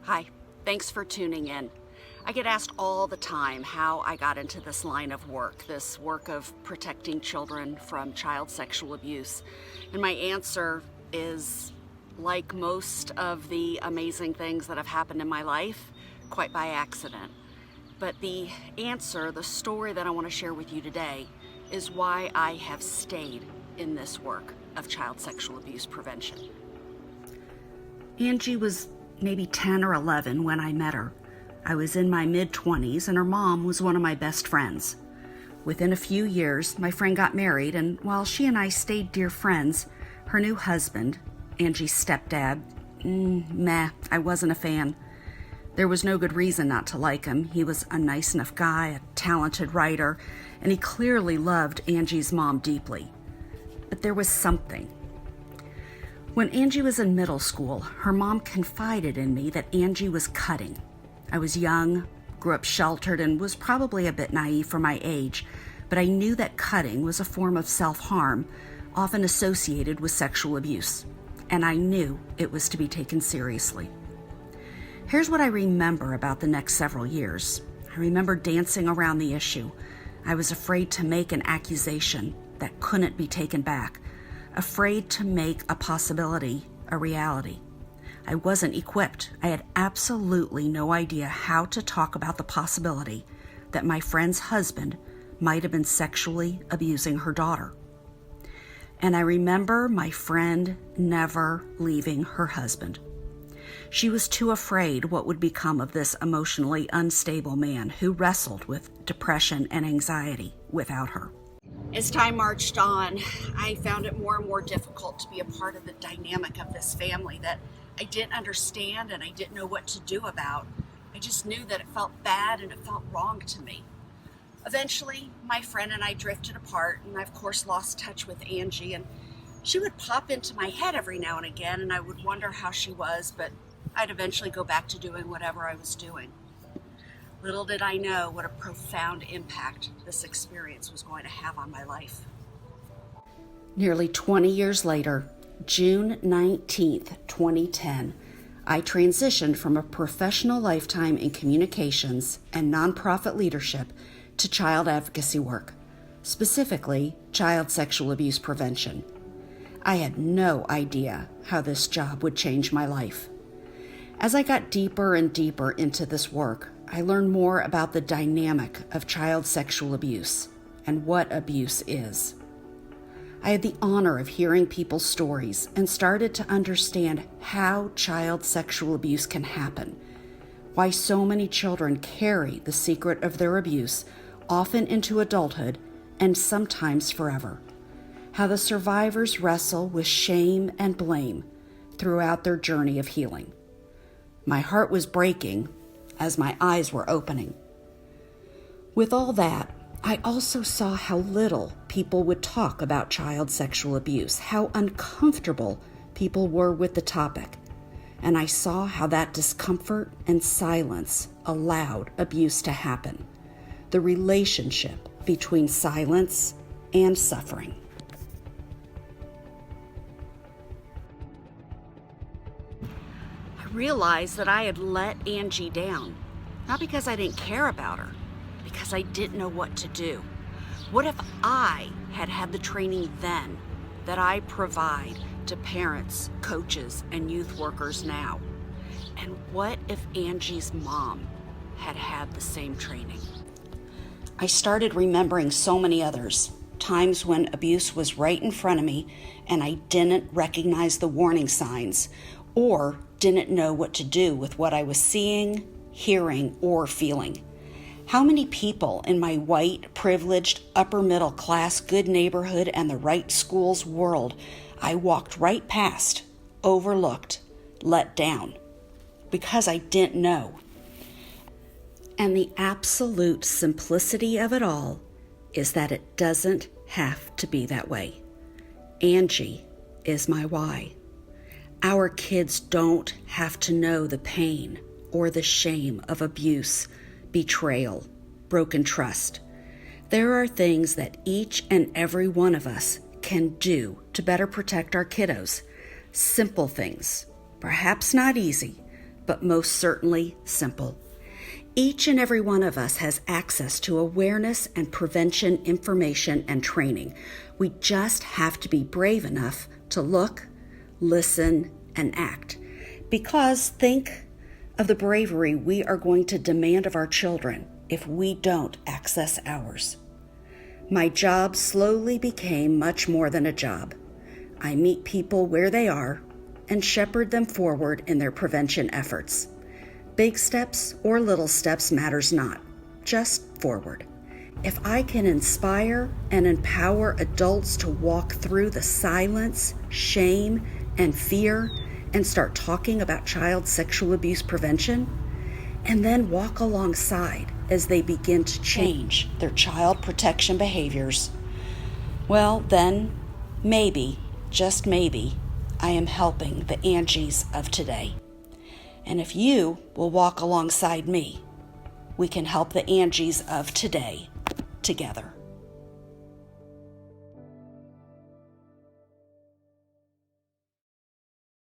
Hi, thanks for tuning in. I get asked all the time how I got into this line of work, this work of protecting children from child sexual abuse. And my answer is, like most of the amazing things that have happened in my life, quite by accident. But the answer, the story that I want to share with you today, is why I have stayed in this work of child sexual abuse prevention. Angie was maybe 10 or 11 when I met her. I was in my mid-20s and her mom was one of my best friends. Within a few years, my friend got married, and while she and I stayed dear friends, her new husband, Angie's stepdad, I wasn't a fan. There was no good reason not to like him. He was a nice enough guy, a talented writer, and he clearly loved Angie's mom deeply. But there was something. When Angie was in middle school, her mom confided in me that Angie was cutting. I was young, grew up sheltered, and was probably a bit naive for my age, but I knew that cutting was a form of self-harm, often associated with sexual abuse, and I knew it was to be taken seriously. Here's what I remember about the next several years. I remember dancing around the issue. I was afraid to make an accusation that couldn't be taken back, afraid to make a possibility a reality. I wasn't equipped. I had absolutely no idea how to talk about the possibility that my friend's husband might have been sexually abusing her daughter. And I remember my friend never leaving her husband. She was too afraid what would become of this emotionally unstable man who wrestled with depression and anxiety without her. As time marched on, I found it more and more difficult to be a part of the dynamic of this family that I didn't understand and I didn't know what to do about. I just knew that it felt bad and it felt wrong to me. Eventually, my friend and I drifted apart, and I, of course, lost touch with Angie, and she would pop into my head every now and again, and I would wonder how she was, but I'd eventually go back to doing whatever I was doing. Little did I know what a profound impact this experience was going to have on my life. Nearly 20 years later, June 19th, 2010, I transitioned from a professional lifetime in communications and nonprofit leadership to child advocacy work, specifically child sexual abuse prevention. I had no idea how this job would change my life. As I got deeper and deeper into this work, I learned more about the dynamic of child sexual abuse and what abuse is. I had the honor of hearing people's stories and started to understand how child sexual abuse can happen, why so many children carry the secret of their abuse, often into adulthood and sometimes forever, how the survivors wrestle with shame and blame throughout their journey of healing. My heart was breaking as my eyes were opening. With all that, I also saw how little people would talk about child sexual abuse, how uncomfortable people were with the topic, and I saw how that discomfort and silence allowed abuse to happen, the relationship between silence and suffering. Realized that I had let Angie down, not because I didn't care about her, because I didn't know what to do. What if I had had the training then that I provide to parents, coaches, and youth workers now? And what if Angie's mom had had the same training? I started remembering so many others, times when abuse was right in front of me and I didn't recognize the warning signs or didn't know what to do with what I was seeing, hearing, or feeling. How many people in my white, privileged, upper middle class, good neighborhood, and the right schools world I walked right past, overlooked, let down, because I didn't know. And the absolute simplicity of it all is that it doesn't have to be that way. Angie is my why. Our kids don't have to know the pain or the shame of abuse, betrayal, broken trust. There are things that each and every one of us can do to better protect our kiddos. Simple things, perhaps not easy, but most certainly simple. Each and every one of us has access to awareness and prevention information and training. We just have to be brave enough to look, listen, and act. Because think of the bravery we are going to demand of our children if we don't access ours. My job slowly became much more than a job. I meet people where they are and shepherd them forward in their prevention efforts. Big steps or little steps matters not, just forward. If I can inspire and empower adults to walk through the silence, shame, and fear and start talking about child sexual abuse prevention, and then walk alongside as they begin to change their child protection behaviors, well, then maybe, just maybe, I am helping the Angies of today. And if you will walk alongside me, we can help the Angies of today together.